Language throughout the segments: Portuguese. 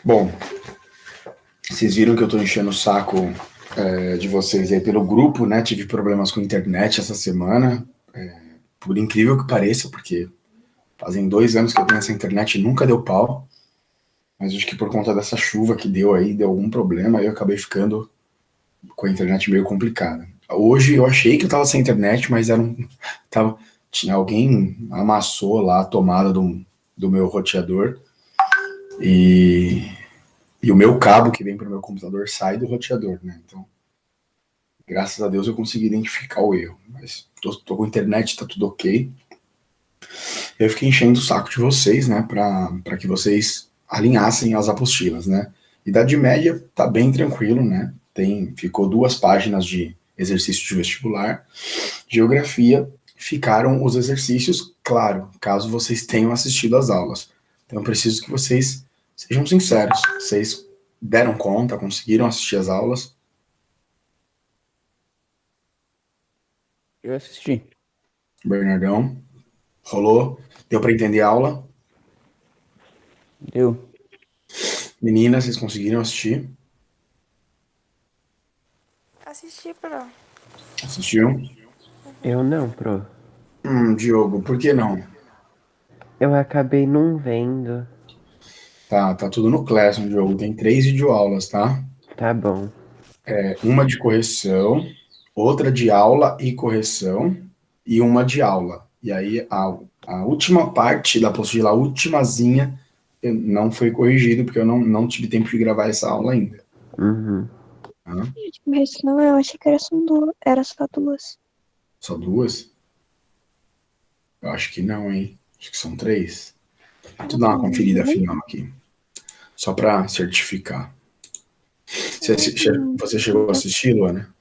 Bom, vocês viram que eu tô enchendo o saco de vocês aí pelo grupo, né? Tive problemas com a internet essa semana, por incrível que pareça, porque fazem 2 anos que eu tenho essa internet e nunca deu pau, mas acho que por conta dessa chuva que deu aí, deu algum problema, aí eu acabei ficando com a internet meio complicada. Hoje eu achei que eu tava sem internet, mas tinha alguém amassou lá a tomada do meu roteador e, e o meu cabo que vem para o meu computador sai do roteador, né? Então, graças a Deus eu consegui identificar o erro, mas tô com internet, tá tudo ok. Eu fiquei enchendo o saco de vocês, né, para que vocês alinhassem as apostilas, né? Idade média tá bem tranquilo, né? Ficou 2 páginas de exercício de vestibular. Geografia ficaram os exercícios, claro, caso vocês tenham assistido às aulas. Então eu preciso que vocês sejam sinceros. Vocês deram conta, conseguiram assistir às aulas? Eu assisti. Bernardão, rolou? Deu para entender a aula? Deu. Meninas, vocês conseguiram assistir? Assisti, pro. Assistiram? Eu não, pro. Diogo, por que não? Eu acabei não vendo. Tá tudo no Classroom, Diogo. Tem 3 videoaulas, tá? Tá bom. Uma de correção, outra de aula e correção, e uma de aula. E aí, a última parte da apostila, a ultimazinha, não foi corrigido, porque eu não tive tempo de gravar essa aula ainda. Uhum. Tá? Mas não, eu achei que era só duas. Só 2? Eu acho que não, hein? Acho que são 3. Deixa eu dar uma conferida final aqui, só para certificar. Você chegou a assistir, Luana?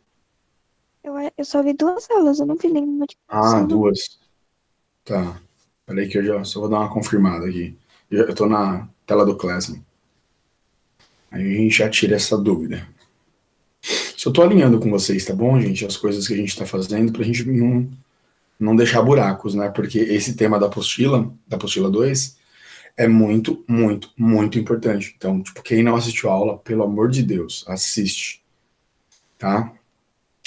Eu só vi duas aulas, eu não vi nenhuma de Ah, produção, não. 2. Tá. Peraí que eu já só vou dar uma confirmada aqui. Eu tô na tela do Classroom. Aí a gente já tira essa dúvida. Só tô alinhando com vocês, tá bom, gente? As coisas que a gente tá fazendo pra gente não deixar buracos, né? Porque esse tema da apostila 2, é muito, muito, muito importante. Então, tipo, quem não assistiu a aula, pelo amor de Deus, assiste, tá?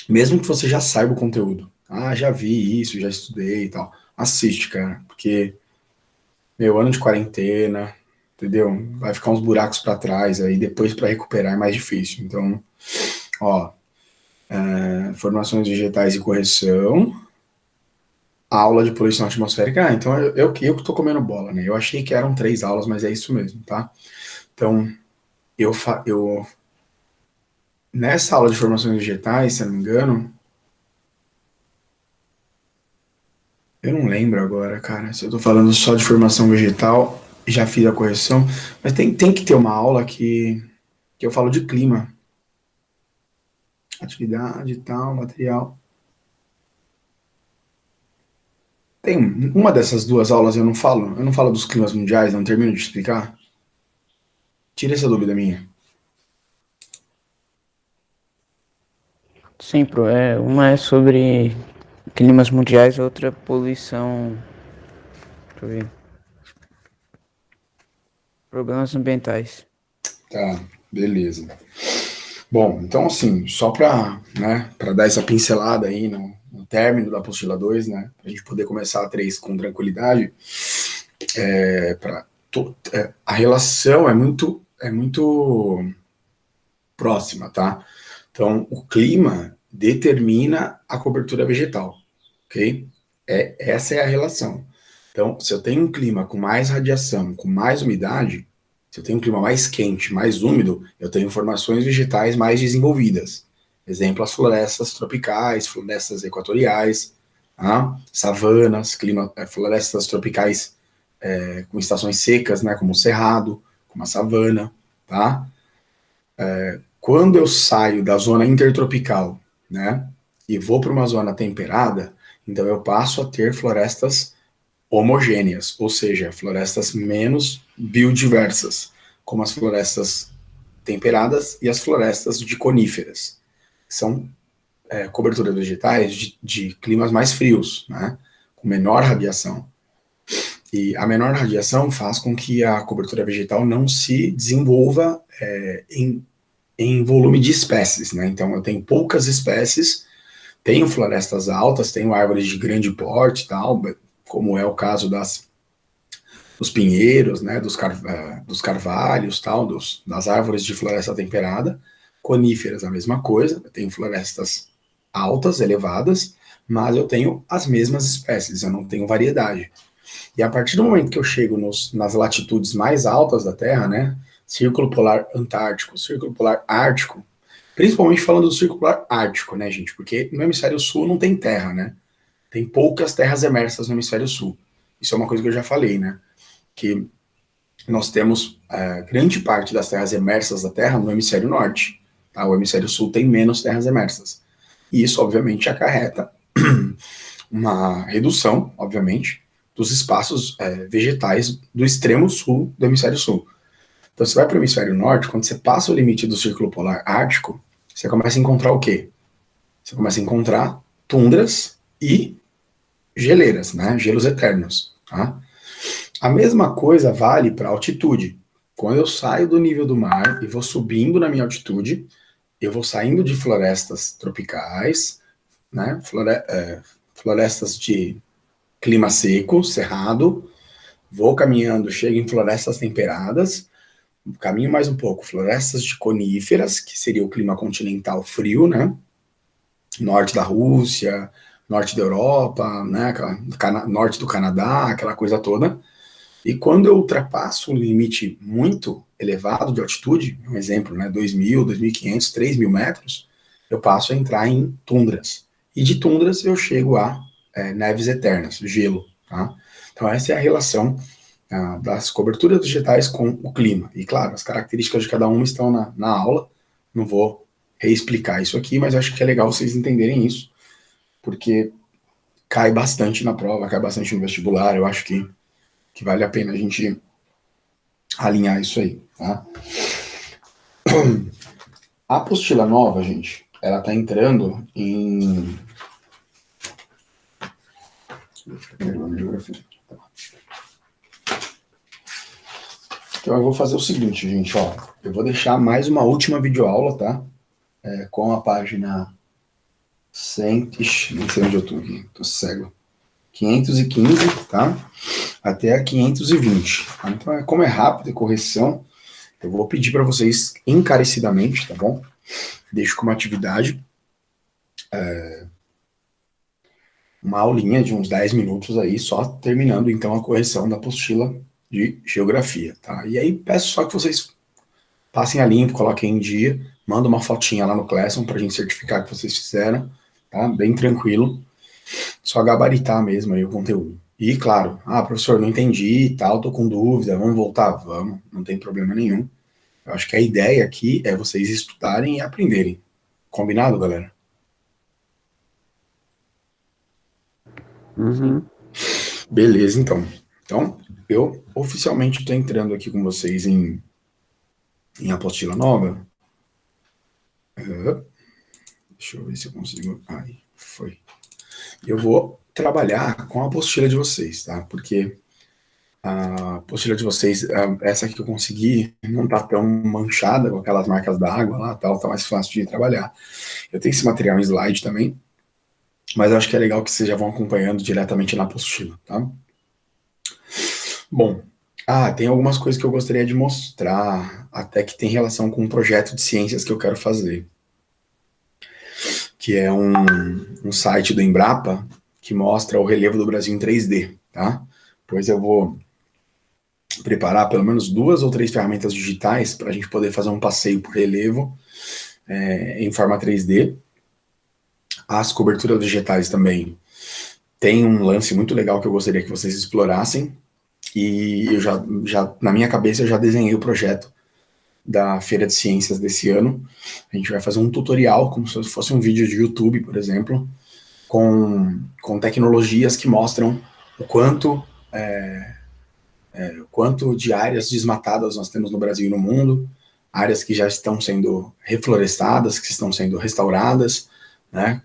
Mesmo que você já saiba o conteúdo. Ah, já vi isso, já estudei e tal. Assiste, cara, porque meu ano de quarentena, entendeu? Vai ficar uns buracos para trás aí, depois para recuperar é mais difícil. Então, ó, formações vegetais e correção, aula de poluição atmosférica. Ah, então eu que tô comendo bola, né? Eu achei que eram 3 aulas, mas é isso mesmo, tá? Então, eu nessa aula de formações vegetais, se eu não me engano, eu não lembro agora, cara, se eu tô falando só de formação vegetal, já fiz a correção, mas tem que ter uma aula que eu falo de clima, atividade e tal, material. Tem uma dessas 2 aulas eu não falo dos climas mundiais, não termino de explicar. Tira essa dúvida minha. Sim, pro. Uma é sobre climas mundiais, outra poluição. Deixa eu ver. Problemas ambientais. Tá, beleza. Bom, então assim, só para dar essa pincelada aí no término da apostila 2, né, pra gente poder começar a 3 com tranquilidade, a relação é muito próxima, tá? Então, o clima determina a cobertura vegetal, ok? Essa é a relação. Então, se eu tenho um clima com mais radiação, com mais umidade, se eu tenho um clima mais quente, mais úmido, eu tenho formações vegetais mais desenvolvidas. Exemplo, as florestas tropicais, florestas equatoriais, tá? Savanas, florestas tropicais com estações secas, né, como o cerrado, como a savana, tá? Quando eu saio da zona intertropical, né, e vou para uma zona temperada, então eu passo a ter florestas homogêneas, ou seja, florestas menos biodiversas, como as florestas temperadas e as florestas de coníferas. São coberturas vegetais de climas mais frios, né, com menor radiação. E a menor radiação faz com que a cobertura vegetal não se desenvolva em volume de espécies, né? Então eu tenho poucas espécies, tenho florestas altas, tenho árvores de grande porte e tal, como é o caso dos pinheiros, né? Dos carvalhos, tal, das árvores de floresta temperada, coníferas a mesma coisa, eu tenho florestas altas, elevadas, mas eu tenho as mesmas espécies, eu não tenho variedade. E a partir do momento que eu chego nas latitudes mais altas da Terra, né? Círculo polar antártico, círculo polar ártico, principalmente falando do círculo polar ártico, né, gente? Porque no hemisfério sul não tem terra, né? Tem poucas terras emersas no hemisfério sul. Isso é uma coisa que eu já falei, né? Que nós temos grande parte das terras emersas da Terra no hemisfério norte. Tá? O hemisfério sul tem menos terras emersas. E isso, obviamente, acarreta uma redução, obviamente, dos espaços vegetais do extremo sul do hemisfério sul. Então, você vai para o hemisfério norte, quando você passa o limite do círculo polar ártico, você começa a encontrar o quê? Você começa a encontrar tundras e geleiras, né? Gelos eternos. Tá? A mesma coisa vale para altitude. Quando eu saio do nível do mar e vou subindo na minha altitude, eu vou saindo de florestas tropicais, né? Florestas de clima seco, cerrado, vou caminhando, chego em florestas temperadas, caminho mais um pouco, florestas de coníferas, que seria o clima continental frio, né? Norte da Rússia, norte da Europa, né? Norte do Canadá, aquela coisa toda. E quando eu ultrapasso um limite muito elevado de altitude, um exemplo, né, 2.000, 2.500, 3.000 metros, eu passo a entrar em tundras. E de tundras eu chego a neves eternas, gelo. Tá? Então essa é a relação das coberturas vegetais com o clima. E claro, as características de cada uma estão na aula, não vou reexplicar isso aqui, mas acho que é legal vocês entenderem isso, porque cai bastante na prova, cai bastante no vestibular, eu acho que vale a pena a gente alinhar isso aí, tá? A apostila nova, gente, ela tá entrando em... Então eu vou fazer o seguinte, gente, ó. Eu vou deixar mais uma última videoaula, tá? Com a página 100... Ixi, nem sei onde eu tô aqui, tô cego. 515, tá? Até a 520. Tá? Então, como é rápido e correção, eu vou pedir para vocês encarecidamente, tá bom? Deixo como atividade uma aulinha de uns 10 minutos aí, só terminando então a correção da apostila de geografia, tá? E aí peço só que vocês passem a limpo, coloquem em dia, manda uma fotinha lá no Classroom pra gente certificar que vocês fizeram, tá? Bem tranquilo, só gabaritar mesmo aí o conteúdo. E claro, professor, não entendi e tal, tô com dúvida, vamos voltar? Vamos, não tem problema nenhum. Eu acho que a ideia aqui é vocês estudarem e aprenderem. Combinado, galera? Uhum. Beleza, então. Então, eu oficialmente estou entrando aqui com vocês em apostila nova. Deixa eu ver se eu consigo. Aí, foi. Eu vou trabalhar com a apostila de vocês, tá? Porque a apostila de vocês, essa aqui que eu consegui, não tá tão manchada com aquelas marcas d'água lá, tal, tá mais fácil de trabalhar. Eu tenho esse material em slide também, mas acho que é legal que vocês já vão acompanhando diretamente na apostila, tá? Bom, tem algumas coisas que eu gostaria de mostrar, até que tem relação com um projeto de ciências que eu quero fazer, que é um site do Embrapa que mostra o relevo do Brasil em 3D, tá? Pois eu vou preparar pelo menos 2 ou 3 ferramentas digitais para a gente poder fazer um passeio por relevo em forma 3D. As coberturas vegetais também tem um lance muito legal que eu gostaria que vocês explorassem, e eu já na minha cabeça eu já desenhei o projeto da Feira de Ciências desse ano. A gente vai fazer um tutorial, como se fosse um vídeo de YouTube, por exemplo, com tecnologias que mostram o quanto de áreas desmatadas nós temos no Brasil e no mundo, áreas que já estão sendo reflorestadas, que estão sendo restauradas, né?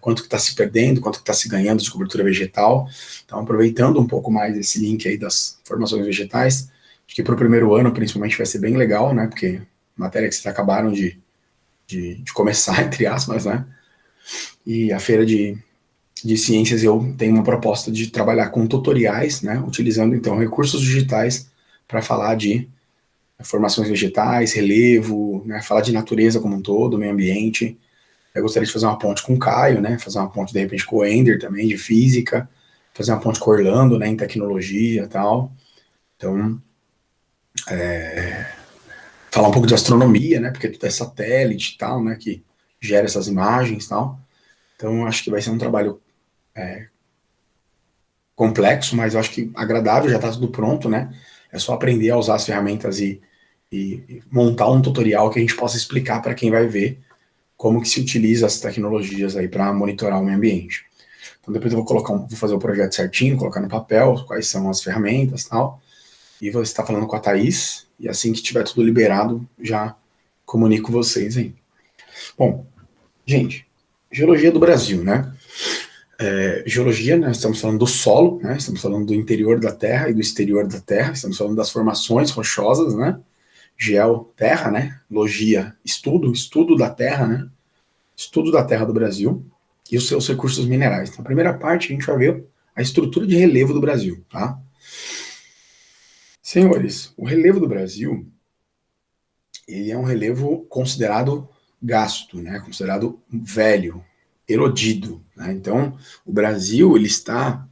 Quanto que está se perdendo, quanto que está se ganhando de cobertura vegetal. Então, aproveitando um pouco mais esse link aí das formações vegetais, acho que para o primeiro ano, principalmente, vai ser bem legal, né? Porque matéria que vocês acabaram de começar, entre aspas, né? E a feira de ciências, eu tenho uma proposta de trabalhar com tutoriais, né? Utilizando, então, recursos digitais para falar de formações vegetais, relevo, né? Falar de natureza como um todo, meio ambiente. Eu gostaria de fazer uma ponte com o Caio, né? Fazer uma ponte, de repente, com o Ender também, de física. Fazer uma ponte com o Orlando, né? Em tecnologia e tal. Então, falar um pouco de astronomia, né? Porque tudo é satélite e tal, né? Que gera essas imagens e tal. Então, acho que vai ser um trabalho complexo, mas eu acho que agradável, já está tudo pronto, né? É só aprender a usar as ferramentas e montar um tutorial que a gente possa explicar para quem vai ver como que se utiliza as tecnologias aí para monitorar o meio ambiente. Então depois eu vou fazer o projeto certinho, colocar no papel quais são as ferramentas e tal, e vou estar falando com a Thaís, e assim que tiver tudo liberado, já comunico vocês aí. Bom, gente, geologia do Brasil, né? Geologia, né, estamos falando do solo, né, estamos falando do interior da Terra e do exterior da Terra, estamos falando das formações rochosas, né, geo, terra, né, logia, estudo da Terra, né, estudo da Terra do Brasil e os seus recursos minerais. Então, a primeira parte a gente vai ver a estrutura de relevo do Brasil, tá? Senhores, o relevo do Brasil, ele é um relevo considerado gasto, né, considerado velho, erodido, né? Então, o Brasil, ele está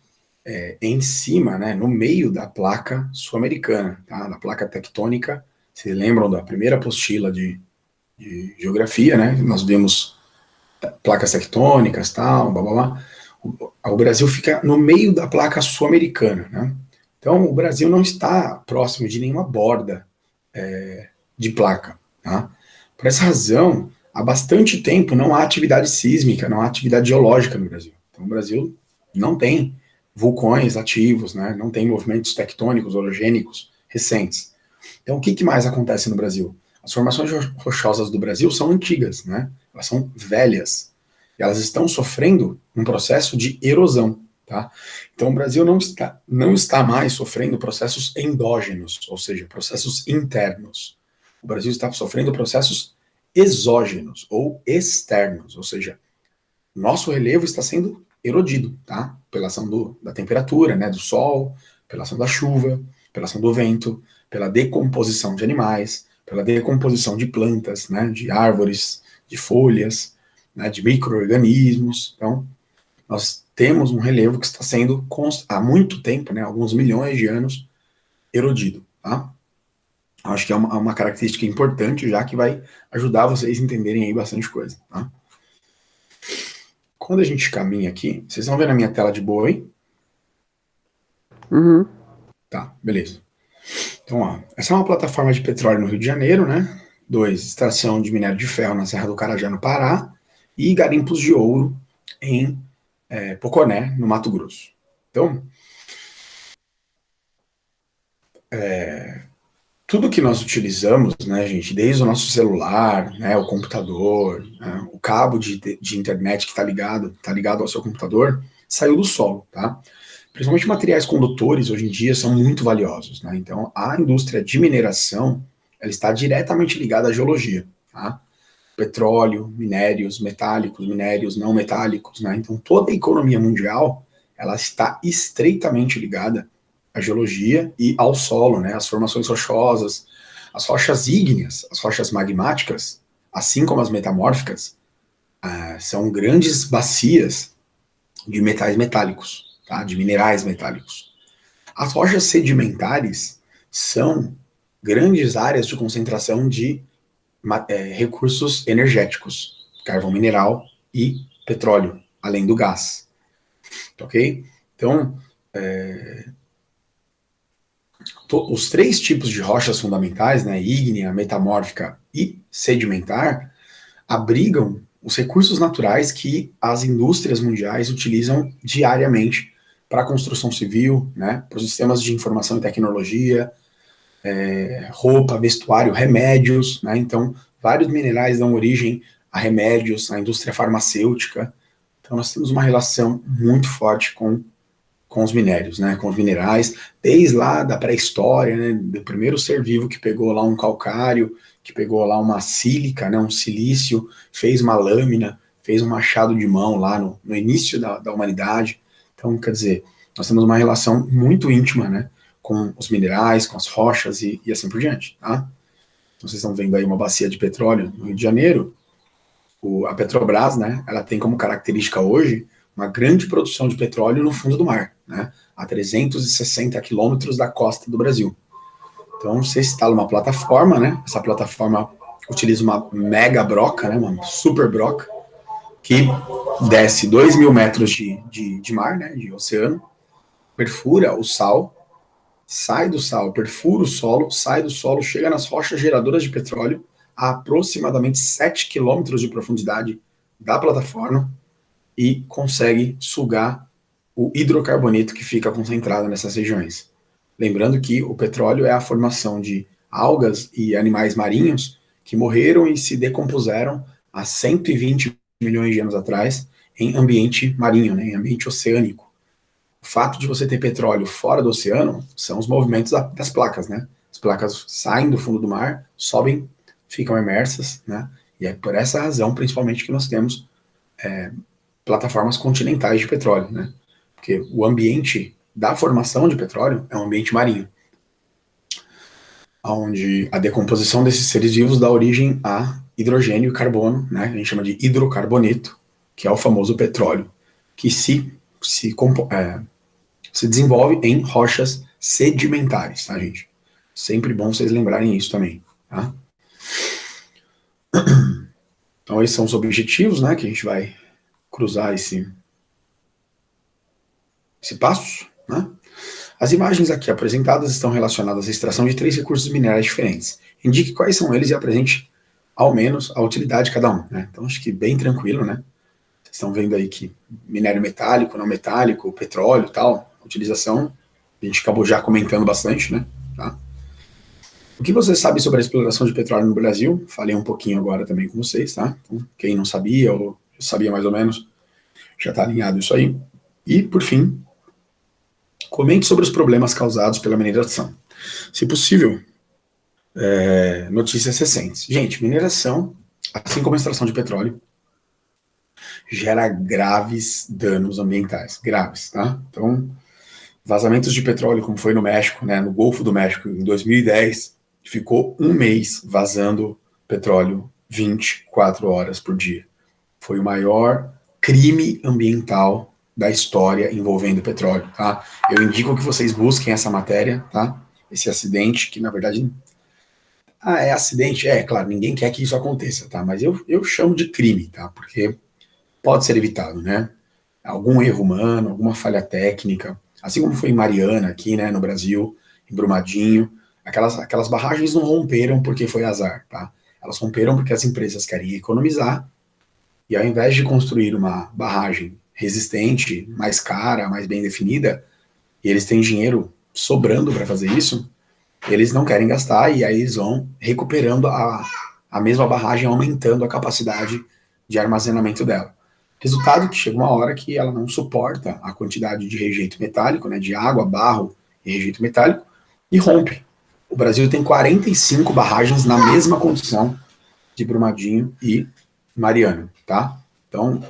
em cima, né, no meio da placa sul-americana, tá? Da placa tectônica. Vocês lembram da primeira apostila de geografia, né? Nós vimos placas tectônicas, tal, blá, blá, blá. O Brasil fica no meio da placa sul-americana, né? Então, o Brasil não está próximo de nenhuma borda de placa, tá? Por essa razão, há bastante tempo não há atividade sísmica, não há atividade geológica no Brasil. Então, o Brasil não tem vulcões ativos, né? Não tem movimentos tectônicos, orogênicos recentes. Então, o que mais acontece no Brasil? As formações rochosas do Brasil são antigas, né? Elas são velhas. E elas estão sofrendo um processo de erosão, tá? Então, o Brasil não está mais sofrendo processos endógenos, ou seja, processos internos. O Brasil está sofrendo processos exógenos ou externos, ou seja, nosso relevo está sendo erodido, tá? Pela ação da temperatura, né, do sol, pela ação da chuva, pela ação do vento, pela decomposição de animais, pela decomposição de plantas, né, de árvores, de folhas, né, de micro-organismos. Então, nós temos um relevo que está sendo, há muito tempo, né, alguns milhões de anos, erodido, tá? Acho que é uma característica importante, já que vai ajudar vocês a entenderem aí bastante coisa, tá? Quando a gente caminha aqui, vocês estão vendo a minha tela de boa aí? Uhum. Tá, beleza. Então, ó, essa é uma plataforma de petróleo no Rio de Janeiro, né? 2, extração de minério de ferro na Serra do Carajá, no Pará, e garimpos de ouro em Poconé, no Mato Grosso. Então, tudo que nós utilizamos, né, gente, desde o nosso celular, né, o computador, né, o cabo de internet que está ligado ao seu computador, saiu do solo, tá? Principalmente materiais condutores, hoje em dia, são muito valiosos, né? Então, a indústria de mineração, ela está diretamente ligada à geologia, tá? Petróleo, minérios metálicos, minérios não metálicos, né? Então, toda a economia mundial, ela está estreitamente ligada à geologia e ao solo, né? As formações rochosas, as rochas ígneas, as rochas magmáticas, assim como as metamórficas, são grandes bacias de metais metálicos, tá? De minerais metálicos. As rochas sedimentares são grandes áreas de concentração de recursos energéticos, carvão mineral e petróleo, além do gás. Ok? Então, os três tipos de rochas fundamentais, né, ígnea, metamórfica e sedimentar, abrigam os recursos naturais que as indústrias mundiais utilizam diariamente para a construção civil, né, para os sistemas de informação e tecnologia, roupa, vestuário, remédios, né, então vários minerais dão origem a remédios, a indústria farmacêutica. Então nós temos uma relação muito forte com os minérios, né, com os minerais, desde lá da pré-história, né, do primeiro ser vivo que pegou lá um calcário, que pegou lá uma sílica, né, um silício, fez uma lâmina, fez um machado de mão lá no início da humanidade. Então, quer dizer, nós temos uma relação muito íntima, né, com os minerais, com as rochas e assim por diante, tá? Então, vocês estão vendo aí uma bacia de petróleo no Rio de Janeiro. A Petrobras, né, ela tem como característica hoje uma grande produção de petróleo no fundo do mar, né, a 360 quilômetros da costa do Brasil. Então, você instala uma plataforma, né, essa plataforma utiliza uma mega broca, né, uma super broca, que desce 2.000 metros de mar, né, de oceano, perfura o sal, sai do sal, perfura o solo, sai do solo, chega nas rochas geradoras de petróleo, a aproximadamente 7 quilômetros de profundidade da plataforma, e consegue sugar o hidrocarboneto que fica concentrado nessas regiões. Lembrando que o petróleo é a formação de algas e animais marinhos que morreram e se decompuseram há 120 milhões de anos atrás em ambiente marinho, né, em ambiente oceânico. O fato de você ter petróleo fora do oceano são os movimentos das placas, né? As placas saem do fundo do mar, sobem, ficam imersas, né? E é por essa razão, principalmente, que nós temos plataformas continentais de petróleo, né? Porque o ambiente da formação de petróleo é um ambiente marinho, onde a decomposição desses seres vivos dá origem a hidrogênio e carbono, né? A gente chama de hidrocarboneto, que é o famoso petróleo, que se desenvolve em rochas sedimentares, tá, gente? Sempre bom vocês lembrarem isso também, tá? Então, esses são os objetivos, né, que a gente vai cruzar esse passo, né? As imagens aqui apresentadas estão relacionadas à extração de 3 recursos minerais diferentes. Indique quais são eles e apresente, ao menos, a utilidade de cada um, né? Então, acho que bem tranquilo, né? Vocês estão vendo aí que minério metálico, não metálico, petróleo e tal, utilização, a gente acabou já comentando bastante, né? Tá? O que você sabe sobre a exploração de petróleo no Brasil? Falei um pouquinho agora também com vocês, tá? Então, quem não sabia ou sabia mais ou menos, já está alinhado isso aí. E, por fim, comente sobre os problemas causados pela mineração. Se possível, notícias recentes. Gente, mineração, assim como a extração de petróleo, gera graves danos ambientais. Graves, tá? Então, vazamentos de petróleo, como foi no México, né, no Golfo do México, em 2010, ficou um mês vazando petróleo 24 horas por dia. Foi o maior crime ambiental da história envolvendo petróleo, tá? Eu indico que vocês busquem essa matéria, tá? Esse acidente, que na verdade... é acidente? Claro, ninguém quer que isso aconteça, tá? Mas eu chamo de crime, tá? Porque pode ser evitado, né? Algum erro humano, alguma falha técnica, assim como foi em Mariana, aqui, né, no Brasil, em Brumadinho, aquelas barragens não romperam porque foi azar, tá? Elas romperam porque as empresas querem economizar, e ao invés de construir uma barragem resistente, mais cara, mais bem definida, e eles têm dinheiro sobrando para fazer isso, eles não querem gastar, e aí eles vão recuperando a mesma barragem, aumentando a capacidade de armazenamento dela. Resultado que chega uma hora que ela não suporta a quantidade de rejeito metálico, né, de água, barro e rejeito metálico, e rompe. O Brasil tem 45 barragens na mesma condição de Brumadinho e Mariana, tá? Então,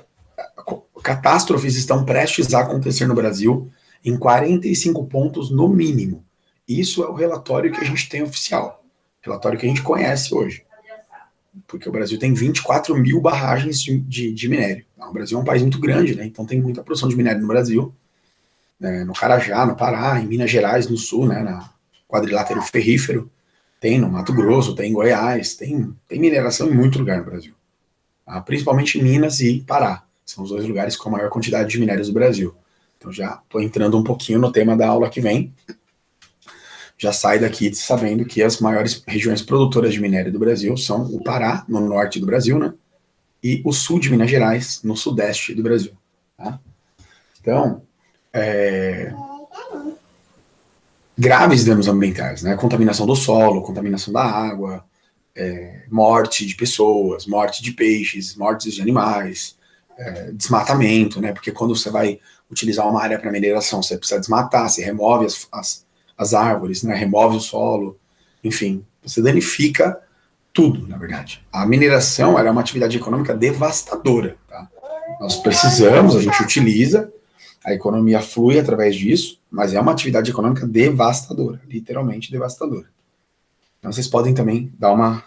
catástrofes estão prestes a acontecer no Brasil em 45 pontos no mínimo. Isso é o relatório que a gente tem oficial, relatório que a gente conhece hoje, porque o Brasil tem 24 mil barragens de minério. O Brasil é um país muito grande, né? Então tem muita produção de minério no Brasil, né? No Carajá, no Pará, em Minas Gerais, no Sul, né? Na quadrilátero ferrífero, tem no Mato Grosso, tem em Goiás, tem mineração em muito lugar no Brasil, tá? Principalmente em Minas e Pará, são os 2 lugares com a maior quantidade de minérios do Brasil. Então já estou entrando um pouquinho no tema da aula que vem. Já sai daqui sabendo que as maiores regiões produtoras de minério do Brasil são o Pará, no norte do Brasil, né? E o sul de Minas Gerais, no sudeste do Brasil, tá? Então, graves danos ambientais, né? Contaminação do solo, contaminação da água, morte de pessoas, morte de peixes, mortes de animais, desmatamento, né? Porque quando você vai utilizar uma área para mineração, você precisa desmatar, você remove as árvores, né? Remove o solo, enfim, você danifica tudo, na verdade. A mineração era uma atividade econômica devastadora, tá? Nós precisamos, a gente utiliza, a economia flui através disso, mas é uma atividade econômica devastadora, literalmente devastadora. Então vocês podem também dar uma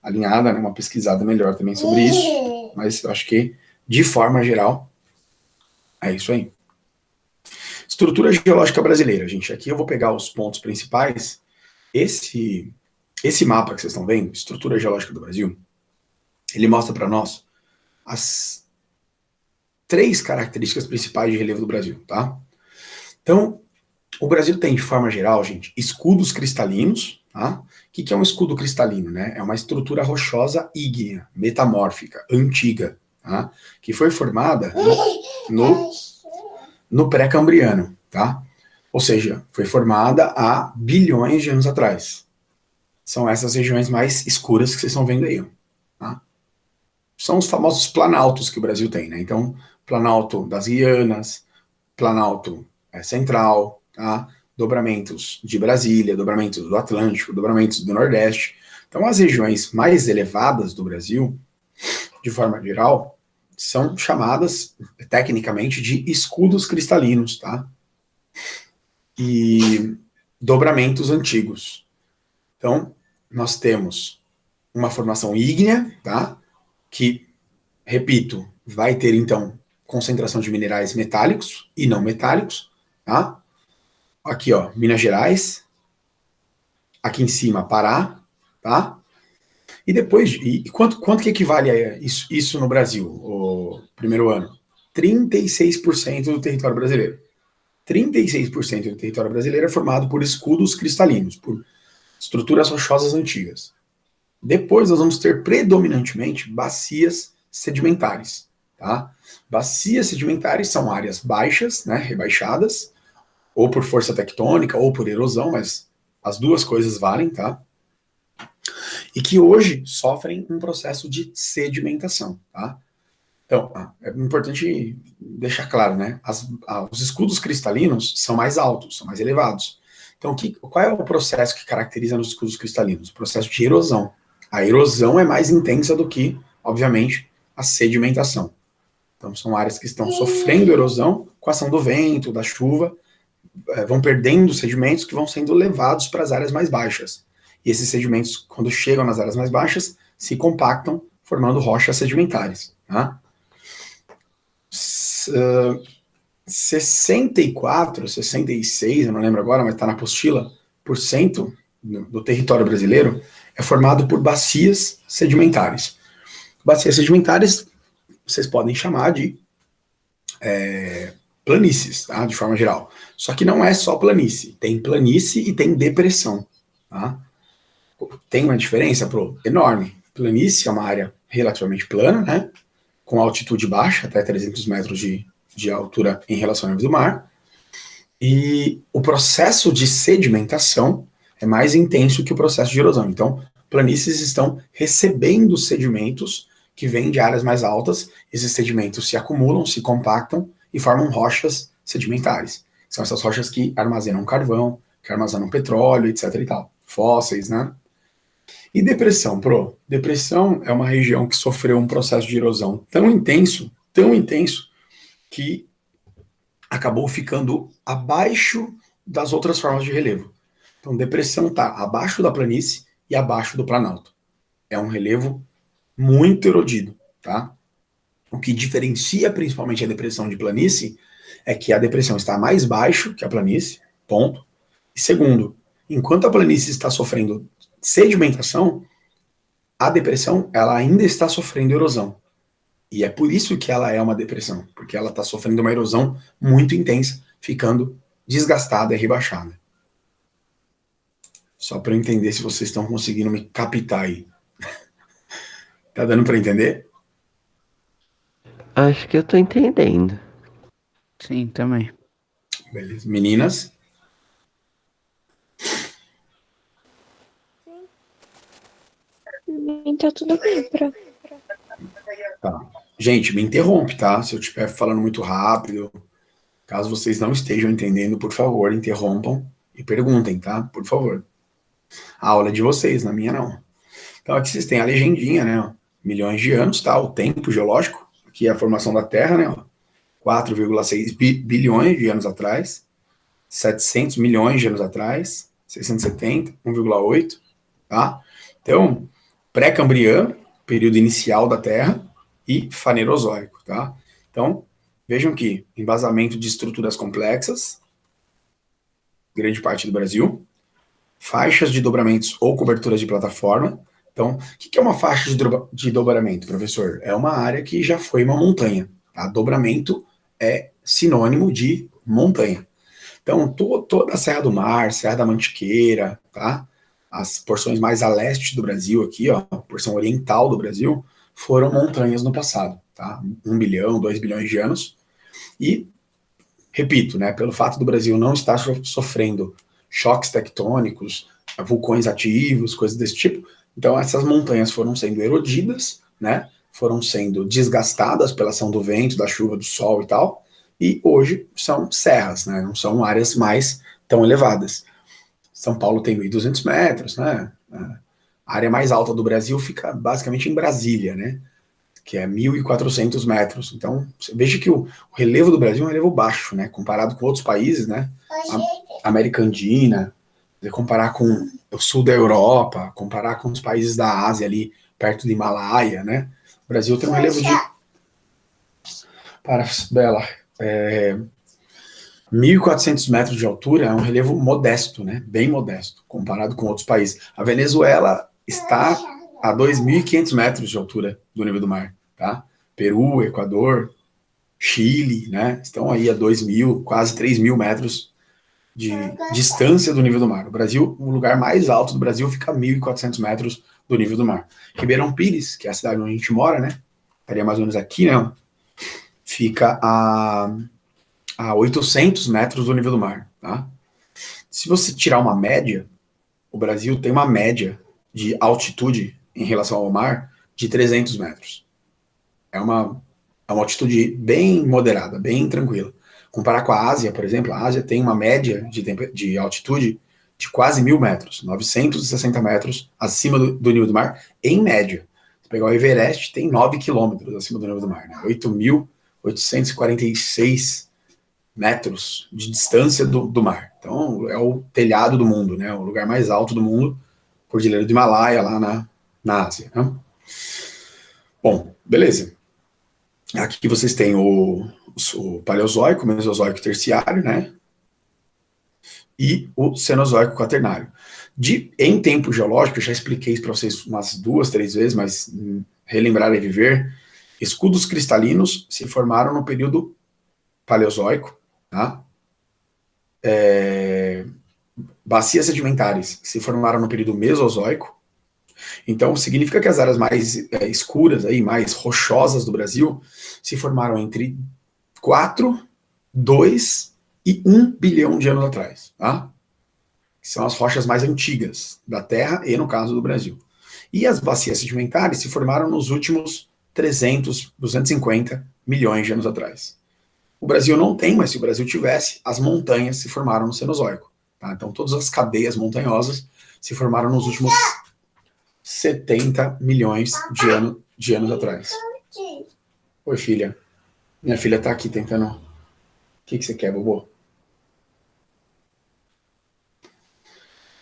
alinhada, né, uma pesquisada melhor também sobre isso, mas eu acho que, de forma geral, é isso aí. Estrutura geológica brasileira, gente. Aqui eu vou pegar os pontos principais. Esse mapa que vocês estão vendo, estrutura geológica do Brasil, ele mostra para nós as 3 características principais de relevo do Brasil, tá? Então, o Brasil tem, de forma geral, gente, escudos cristalinos, tá? O que é um escudo cristalino, né? É uma estrutura rochosa ígnea, metamórfica, antiga, tá? Que foi formada no pré-cambriano, tá? Ou seja, foi formada há bilhões de anos atrás. São essas regiões mais escuras que vocês estão vendo aí, tá? São os famosos planaltos que o Brasil tem, né? Então, Planalto das Guianas, Planalto Central, tá? Dobramentos de Brasília, dobramentos do Atlântico, dobramentos do Nordeste. Então, as regiões mais elevadas do Brasil, de forma geral, são chamadas, tecnicamente, de escudos cristalinos, tá? E dobramentos antigos. Então, nós temos uma formação ígnea, tá? Que, repito, vai ter, então, concentração de minerais metálicos e não metálicos, tá? Aqui, ó, Minas Gerais, aqui em cima, Pará, tá? E depois, quanto que equivale a isso no Brasil, o primeiro ano? 36% do território brasileiro. 36% do território brasileiro é formado por escudos cristalinos, por estruturas rochosas antigas. Depois nós vamos ter predominantemente bacias sedimentares, tá? Bacias sedimentares são áreas baixas, né, rebaixadas, ou por força tectônica, ou por erosão, mas as duas coisas valem, tá? E que hoje sofrem um processo de sedimentação, tá? Então, é importante deixar claro, né? Os escudos cristalinos são mais altos, são mais elevados. Então, qual é o processo que caracteriza nos escudos cristalinos? O processo de erosão. A erosão é mais intensa do que, obviamente, a sedimentação. Então, são áreas que estão sofrendo erosão com a ação do vento, da chuva, vão perdendo sedimentos que vão sendo levados para as áreas mais baixas. E esses sedimentos, quando chegam nas áreas mais baixas, se compactam, formando rochas sedimentares. Tá? 64, 66, eu não lembro agora, mas está na apostila, por cento do território brasileiro é formado por bacias sedimentares. Bacias sedimentares vocês podem chamar de planícies, tá? De forma geral. Só que não é só planície. Tem planície e tem depressão. Tá? Tem uma diferença enorme. Planície é uma área relativamente plana, né? Com altitude baixa, até 300 metros de altura em relação ao nível do mar. E o processo de sedimentação é mais intenso que o processo de erosão. Então, planícies estão recebendo sedimentos que vêm de áreas mais altas. Esses sedimentos se acumulam, se compactam e formam rochas sedimentares. São essas rochas que armazenam carvão, que armazenam petróleo, etc. e tal. Fósseis, né? E depressão, Depressão é uma região que sofreu um processo de erosão tão intenso, que acabou ficando abaixo das outras formas de relevo. Então, depressão está abaixo da planície e abaixo do planalto. É um relevo muito erodido, tá? O que diferencia principalmente a depressão de planície é que a depressão está mais baixo que a planície, ponto. E segundo, enquanto a planície está sofrendo sedimentação, a depressão ela ainda está sofrendo erosão. E é por isso que ela é uma depressão, porque ela está sofrendo uma erosão muito intensa, ficando desgastada e rebaixada. Só para eu entender se vocês estão conseguindo me captar aí. Tá dando para entender? Acho que eu tô entendendo. Sim, também. Beleza. Meninas? mim tá tudo bem Tá. Gente, me interrompe, tá? Se eu estiver falando muito rápido, caso vocês não estejam entendendo, por favor, interrompam e perguntem, tá? Por favor. A aula é de vocês, na minha não. Então aqui vocês têm a legendinha, né? Ó, milhões de anos, tá? O tempo geológico, aqui é a formação da Terra, né? Ó, 4,6 bilhões de anos atrás, 700 milhões de anos atrás, 670, 1,8, tá? Então, pré-cambriano, período inicial da Terra, e fanerozoico, tá? Então, vejam que embasamento de estruturas complexas, grande parte do Brasil, faixas de dobramentos ou coberturas de plataforma. Então, o que é uma faixa de dobramento, professor? É uma área que já foi uma montanha, tá? Dobramento é sinônimo de montanha. Então, toda a Serra do Mar, Serra da Mantiqueira, tá? As porções mais a leste do Brasil aqui, ó, a porção oriental do Brasil, foram montanhas no passado, tá? 1 bilhão, 2 bilhões de anos. E, repito, né, pelo fato do Brasil não estar sofrendo choques tectônicos, vulcões ativos, coisas desse tipo, então essas montanhas foram sendo erodidas, né? Foram sendo desgastadas pela ação do vento, da chuva, do sol e tal, e hoje são serras, né? Não são áreas mais tão elevadas. São Paulo tem 1.200 metros, né? A área mais alta do Brasil fica basicamente em Brasília, né? Que é 1.400 metros. Então, você veja que o relevo do Brasil é um relevo baixo, né? Comparado com outros países, né? A América Andina, comparar com o sul da Europa, comparar com os países da Ásia ali, perto do Himalaia, né? O Brasil tem um relevo de... Para, Bela, 1.400 metros de altura é um relevo modesto, né? Bem modesto, comparado com outros países. A Venezuela está a 2.500 metros de altura do nível do mar, tá? Peru, Equador, Chile, né? Estão aí a 2.000, quase 3.000 metros de distância do nível do mar. O Brasil, o lugar mais alto do Brasil fica a 1.400 metros do nível do mar. Ribeirão Pires, que é a cidade onde a gente mora, né? Estaria mais ou menos aqui, né? Fica a 800 metros do nível do mar, tá? Se você tirar uma média, o Brasil tem uma média de altitude em relação ao mar de 300 metros. É uma altitude bem moderada, bem tranquila. Comparar com a Ásia, por exemplo, a Ásia tem uma média de altitude de quase 1.000 metros, 960 metros acima do nível do mar, em média. Se pegar o Everest, tem 9 quilômetros acima do nível do mar, né? 8.846 metros de distância do mar. Então, é o telhado do mundo, né? O lugar mais alto do mundo, Cordilheira do Himalaia, lá na Ásia, né? Bom, beleza. Aqui vocês têm o Paleozoico, o Mesozoico terciário, né? E o Cenozoico quaternário. Em tempo geológico, eu já expliquei isso para vocês umas 2, 3 vezes, mas relembrar e viver, escudos cristalinos se formaram no período Paleozoico, tá? Bacias sedimentares se formaram no período Mesozoico. Então, significa que as áreas mais escuras, aí, mais rochosas do Brasil, se formaram entre 4, 2 e 1 bilhão de anos atrás, tá? Que são as rochas mais antigas da Terra e, no caso, do Brasil. E as bacias sedimentares se formaram nos últimos 300, 250 milhões de anos atrás. O Brasil não tem, mas se o Brasil tivesse, as montanhas se formaram no Cenozoico. Tá? Então, todas as cadeias montanhosas se formaram nos últimos 70 milhões de anos atrás. Oi, filha. Minha filha tá aqui tentando... O que você quer, Bobô?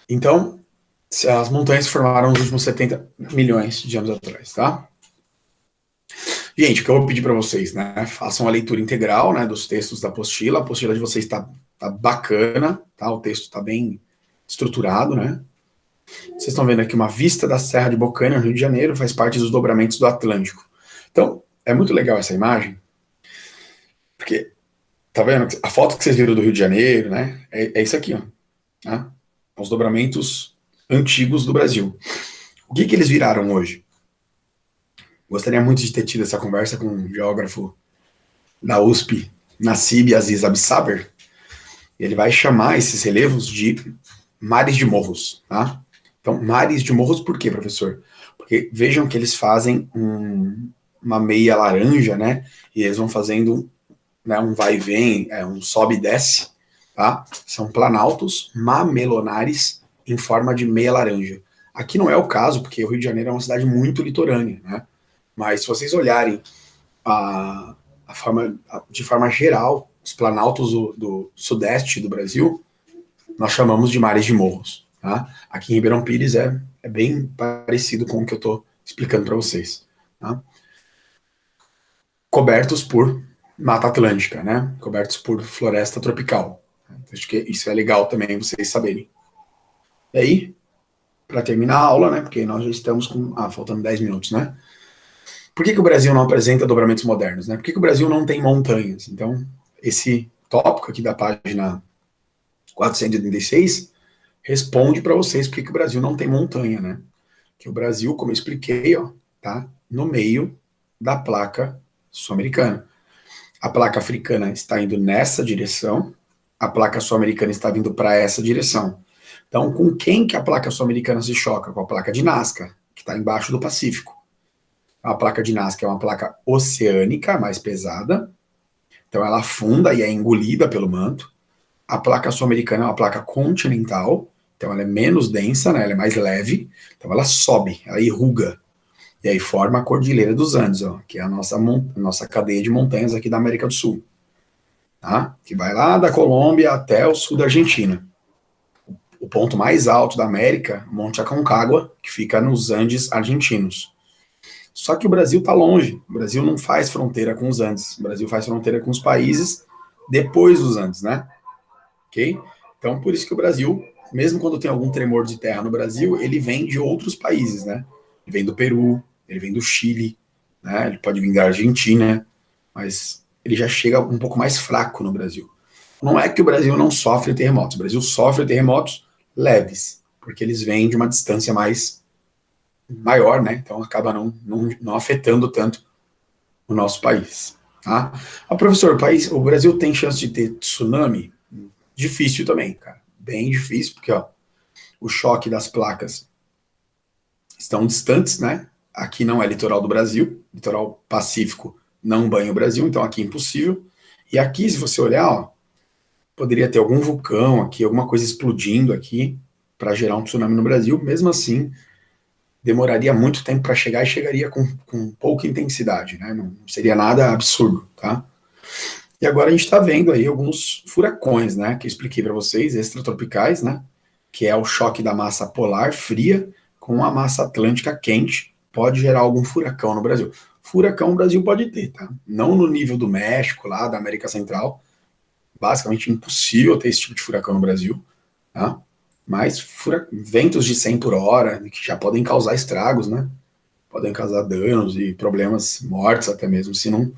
Então, as montanhas se formaram nos últimos 70 milhões de anos atrás, tá? Gente, o que eu vou pedir para vocês, né? Façam a leitura integral, né, dos textos da apostila. A apostila de vocês tá bacana, tá? O texto tá bem estruturado, né? Vocês estão vendo aqui uma vista da Serra de Bocaina, no Rio de Janeiro, faz parte dos dobramentos do Atlântico. Então, é muito legal essa imagem, porque, tá vendo? A foto que vocês viram do Rio de Janeiro, né? É isso aqui, ó. Tá? Os dobramentos antigos do Brasil. O que eles viraram hoje? Gostaria muito de ter tido essa conversa com um geógrafo da USP, Nassib Aziz Absaber. Ele vai chamar esses relevos de mares de morros, tá? Então, mares de morros, por quê, professor? Porque vejam que eles fazem uma meia laranja, né? E eles vão fazendo, né, um vai e vem, um sobe e desce, tá? São planaltos mamelonares em forma de meia laranja. Aqui não é o caso, porque o Rio de Janeiro é uma cidade muito litorânea, né? Mas se vocês olharem de forma geral, os planaltos do sudeste do Brasil, nós chamamos de mares de morros. Tá? Aqui em Ribeirão Pires é bem parecido com o que eu estou explicando para vocês. Tá? Cobertos por Mata Atlântica, né? Cobertos por floresta tropical. Acho que isso é legal também vocês saberem. E aí, para terminar a aula, né? Porque nós já estamos com. Faltando 10 minutos, né? Por que o Brasil não apresenta dobramentos modernos? Né? Por que o Brasil não tem montanhas? Então, esse tópico aqui da página 486 responde para vocês por que o Brasil não tem montanha, né? Que o Brasil, como eu expliquei, ó, tá no meio da placa sul-americana. A placa africana está indo nessa direção, a placa sul-americana está vindo para essa direção. Então, com quem que a placa sul-americana se choca? Com a placa de Nazca, que está embaixo do Pacífico. A placa de Nazca é uma placa oceânica, mais pesada, então ela afunda e é engolida pelo manto. A placa sul-americana é uma placa continental, então ela é menos densa, né, ela é mais leve, então ela sobe, ela irruga, e aí forma a Cordilheira dos Andes, ó, que é a nossa cadeia de montanhas aqui da América do Sul, tá? Que vai lá da Colômbia até o sul da Argentina. O ponto mais alto da América, Monte Aconcagua, que fica nos Andes argentinos. Só que o Brasil está longe, o Brasil não faz fronteira com os Andes, o Brasil faz fronteira com os países depois dos Andes, né? Ok? Então, por isso que o Brasil, mesmo quando tem algum tremor de terra no Brasil, ele vem de outros países, né? Ele vem do Peru, ele vem do Chile, né? Ele pode vir da Argentina, mas ele já chega um pouco mais fraco no Brasil. Não é que o Brasil não sofre terremotos, o Brasil sofre terremotos leves, porque eles vêm de uma distância mais maior, né? Então acaba não afetando tanto o nosso país. Tá? Professor, o Brasil tem chance de ter tsunami? Difícil também, cara. Bem difícil, porque ó, o choque das placas estão distantes, né? Aqui não é litoral do Brasil, litoral pacífico não banha o Brasil, então aqui é impossível. E aqui, se você olhar, ó, poderia ter algum vulcão aqui, alguma coisa explodindo aqui para gerar um tsunami no Brasil. Mesmo assim, demoraria muito tempo para chegar e chegaria com pouca intensidade, né? Não seria nada absurdo, tá? E agora a gente está vendo aí alguns furacões, né? Que eu expliquei para vocês, extratropicais, né? Que é o choque da massa polar fria com a massa atlântica quente, pode gerar algum furacão no Brasil. Furacão o Brasil pode ter, tá? Não no nível do México, lá da América Central. Basicamente impossível ter esse tipo de furacão no Brasil, tá? Mas ventos de 100 por hora, que já podem causar estragos, né? Podem causar danos e problemas, mortes até mesmo, se não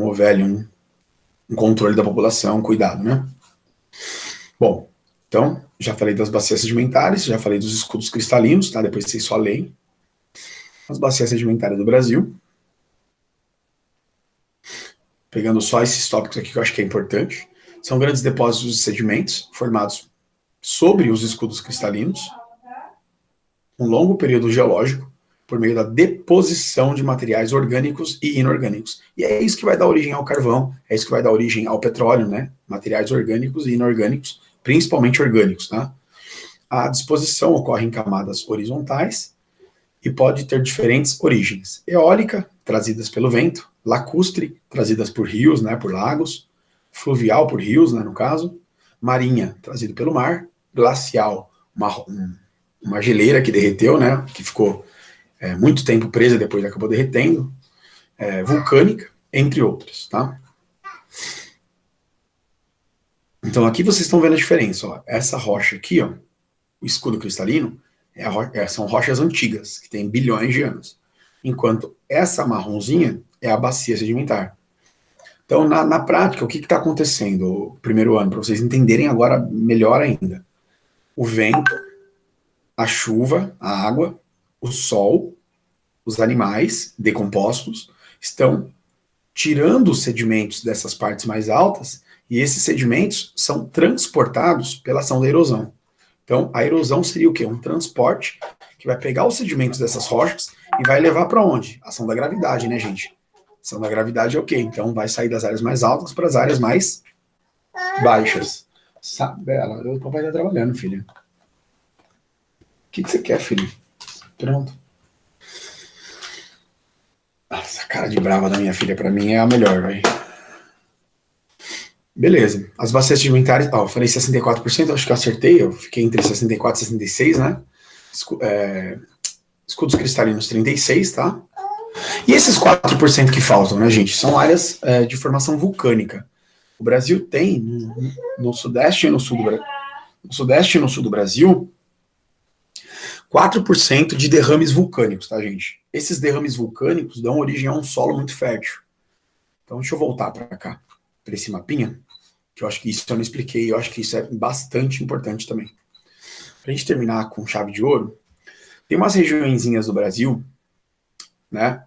houver ali um controle da população, cuidado, né? Bom, então, já falei das bacias sedimentares, já falei dos escudos cristalinos, tá? Depois vocês só leem. As bacias sedimentares do Brasil. Pegando só esses tópicos aqui que eu acho que é importante. São grandes depósitos de sedimentos formados sobre os escudos cristalinos, um longo período geológico, por meio da deposição de materiais orgânicos e inorgânicos. E é isso que vai dar origem ao carvão, é isso que vai dar origem ao petróleo, né? Materiais orgânicos e inorgânicos, principalmente orgânicos, tá? A disposição ocorre em camadas horizontais e pode ter diferentes origens. Eólica, trazidas pelo vento, lacustre, trazidas por rios, né, por lagos, fluvial por rios, né, no caso, marinha, trazido pelo mar, glacial, uma geleira que derreteu, né, que ficou muito tempo presa, depois acabou derretendo, vulcânica, entre outras, tá? Então aqui vocês estão vendo a diferença, ó. Essa rocha aqui, ó, o escudo cristalino, são rochas antigas, que têm bilhões de anos, enquanto essa marronzinha é a bacia sedimentar. Então, na prática, o que está acontecendo o primeiro ano, para vocês entenderem agora melhor ainda? O vento, a chuva, a água, o sol, os animais decompostos estão tirando os sedimentos dessas partes mais altas e esses sedimentos são transportados pela ação da erosão. Então, a erosão seria o quê? Um transporte que vai pegar os sedimentos dessas rochas e vai levar para onde? Ação da gravidade, né, gente? Ação da gravidade é o quê? Então, vai sair das áreas mais altas para as áreas mais baixas. Bela, o papai tá trabalhando, filha. O que você quer, filho? Pronto. Essa cara de brava da minha filha, para mim, é a melhor, vai. Beleza. As bacias sedimentares, eu falei 64%, acho que eu acertei, eu fiquei entre 64 e 66, né? Escudos cristalinos 36, tá? E esses 4% que faltam, né, gente, são áreas de formação vulcânica. O Brasil tem, no sudeste e no sul do Brasil, 4% de derrames vulcânicos, tá, gente? Esses derrames vulcânicos dão origem a um solo muito fértil. Então, deixa eu voltar para cá, para esse mapinha, que eu acho que isso eu não expliquei, eu acho que isso é bastante importante também. Para a gente terminar com chave de ouro, tem umas regiõezinhas do Brasil, né?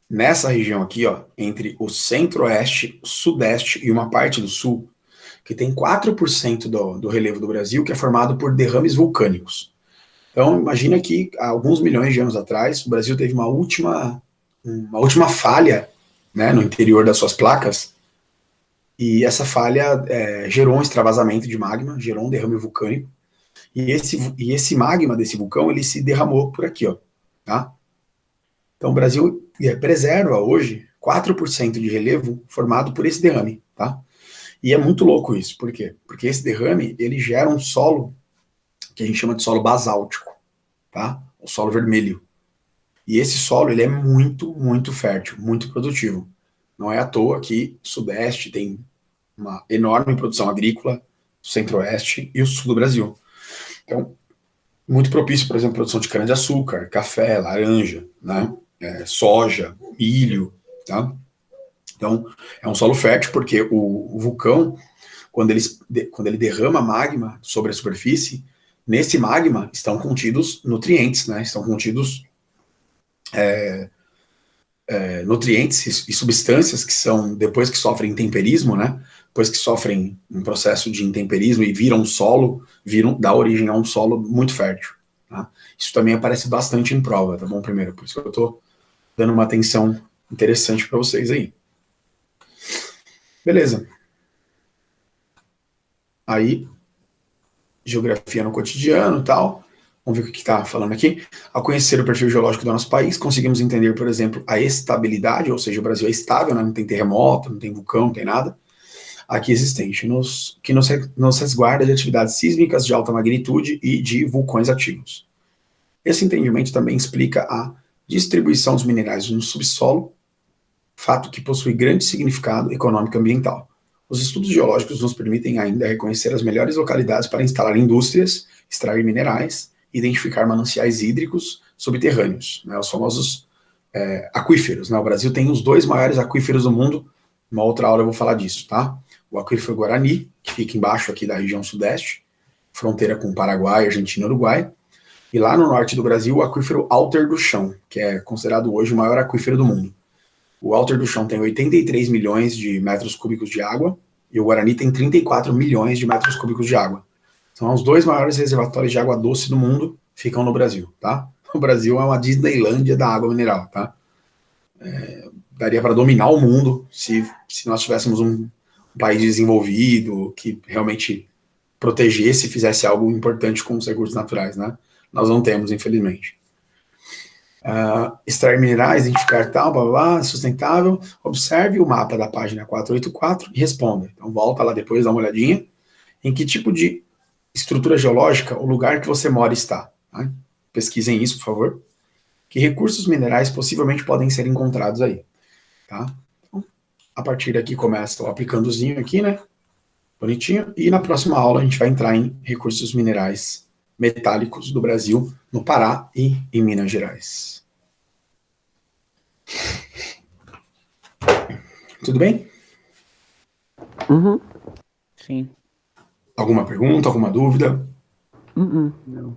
Nessa região aqui, ó, entre o centro-oeste, sudeste e uma parte do sul, que tem 4% do relevo do Brasil que é formado por derrames vulcânicos. Então, imagina que há alguns milhões de anos atrás, o Brasil teve uma última falha, né, no interior das suas placas, e essa falha gerou um extravasamento de magma, gerou um derrame vulcânico, e esse magma desse vulcão, ele se derramou por aqui, ó, tá? Então, o Brasil preserva hoje 4% de relevo formado por esse derrame, tá? E é muito louco isso, por quê? Porque esse derrame, ele gera um solo que a gente chama de solo basáltico, tá? O solo vermelho. E esse solo, ele é muito, muito fértil, muito produtivo. Não é à toa que o Sudeste tem uma enorme produção agrícola, o Centro-Oeste e o Sul do Brasil. Então, muito propício, por exemplo, produção de cana-de-açúcar, café, laranja, né? Soja, milho, tá? Então, é um solo fértil porque o vulcão, quando ele derrama magma sobre a superfície, nesse magma estão contidos nutrientes, né? Estão contidos nutrientes e substâncias que são, depois que sofrem intemperismo, né? Depois que sofrem um processo de intemperismo e viram solo, dá origem a um solo muito fértil. Tá? Isso também aparece bastante em prova, tá bom? Primeiro, por isso que eu estou dando uma atenção interessante para vocês aí. Beleza. Aí, geografia no cotidiano e tal. Vamos ver o que está falando aqui. Ao conhecer o perfil geológico do nosso país, conseguimos entender, por exemplo, a estabilidade, ou seja, o Brasil é estável, né? Não tem terremoto, não tem vulcão, não tem nada aqui existente, que nos resguarda de atividades sísmicas de alta magnitude e de vulcões ativos. Esse entendimento também explica a distribuição dos minerais no subsolo, fato que possui grande significado econômico e ambiental. Os estudos geológicos nos permitem ainda reconhecer as melhores localidades para instalar indústrias, extrair minerais, identificar mananciais hídricos subterrâneos, né, os famosos aquíferos. Né? O Brasil tem os 2 maiores aquíferos do mundo, uma outra aula eu vou falar disso, tá? O aquífero Guarani, que fica embaixo aqui da região sudeste, fronteira com Paraguai, Argentina e Uruguai, e lá no norte do Brasil, o aquífero Alter do Chão, que é considerado hoje o maior aquífero do mundo. O Alter do Chão tem 83 milhões de metros cúbicos de água, e o Guarani tem 34 milhões de metros cúbicos de água. São os 2 maiores reservatórios de água doce do mundo, ficam no Brasil, tá? O Brasil é uma Disneylândia da água mineral, tá? Daria para dominar o mundo se nós tivéssemos um país desenvolvido, que realmente protegesse e fizesse algo importante com os recursos naturais, né? Nós não temos, infelizmente. Extrair minerais, identificar tal, blá, blá, blá, sustentável. Observe o mapa da página 484 e responda. Então, volta lá depois, dá uma olhadinha. Em que tipo de estrutura geológica o lugar que você mora está? Tá? Pesquisem isso, por favor. Que recursos minerais possivelmente podem ser encontrados aí? Tá? Então, a partir daqui começa o aplicandozinho aqui, né? Bonitinho. E na próxima aula a gente vai entrar em recursos minerais metálicos do Brasil, no Pará e em Minas Gerais. Tudo bem? Uhum. Sim. Alguma pergunta, alguma dúvida? Não.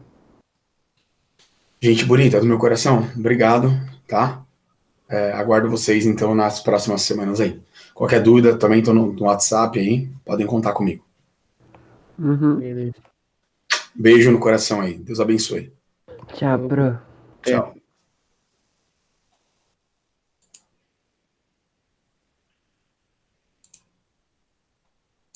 Gente bonita do meu coração, obrigado, tá? Aguardo vocês, então, nas próximas semanas aí. Qualquer dúvida, também estou no WhatsApp aí, podem contar comigo. Beleza. Beijo no coração aí. Deus abençoe. Tchau, bro. Tchau.